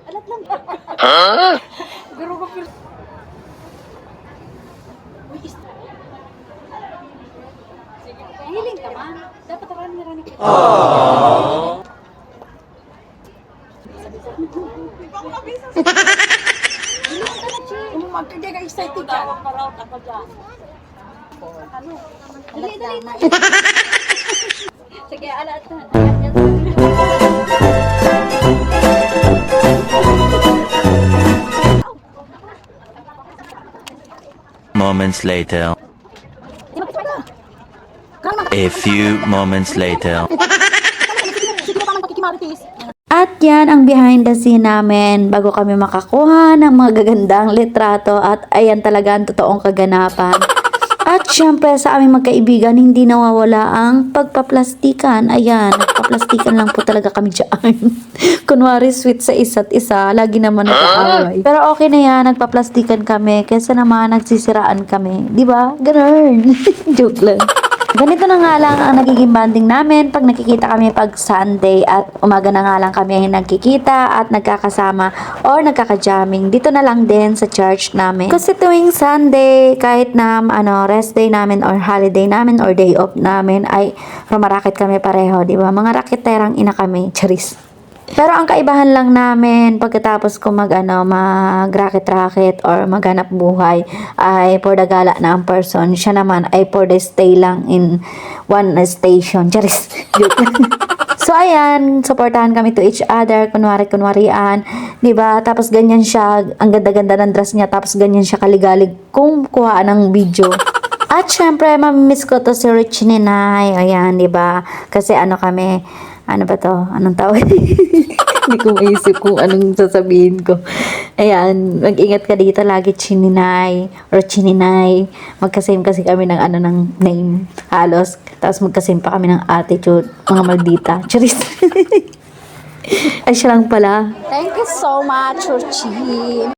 Alat lang. Garo ko pero. Hiling ka man. Dapat rani kita. Magkagay excited ka. Tawag pa raw ako dyan. Ano? Dali. Sige, alat na. Moments later. A few moments later. At yan ang behind the scene namin bago kami makakuha ng mga gagandang litrato at ayan talaga ang totoong kaganapan. At syempre sa aming magkaibigan hindi nawawala ang pagpaplastikan. Ayan, nagpaplastikan lang po talaga kami dyan. Kunwari sweet sa isa't isa, lagi naman nag-aaway. Pero okay na yan, nagpaplastikan kami kaysa naman nagsisiraan kami. Diba? Ganun. Joke lang. Ganito na nga lang ang nagiging banding namin pag nakikita kami pag Sunday at umaga na nga lang kami nagkikita at nagkakasama or nagkaka-jamming. Dito na lang din sa church namin. Kasi tuwing Sunday, kahit na rest day namin or holiday namin or day off namin ay rumaraket kami pareho, di ba? Mga raketerang ina kami, charis. Pero ang kaibahan lang namin pagkatapos ko mag-racket-racket or maghanap buhay ay for the gala na ang person. Siya naman ay for the stay lang in one station. Charis. So ayan, supportahan kami to each other, kunwari-kunwarian, 'di ba? Tapos ganyan siya, ang ganda-ganda ng dress niya, tapos ganyan siya kaligalig kung kuhaan ng video. At syempre, mamimiss ko to si Rich Ninay. Ayan, 'di ba? Kasi kami, ano ba to? Anong tawag? Hindi ko maisip kung anong sasabihin ko. Ayan, mag-ingat ka dito lagi, Chininay or Chininay. Magkasame kasi kami ng ng name halos. Tapos magkasame pa kami ng attitude, mga maldita. Charis. Ay, siya lang pala. Thank you so much, Urchi.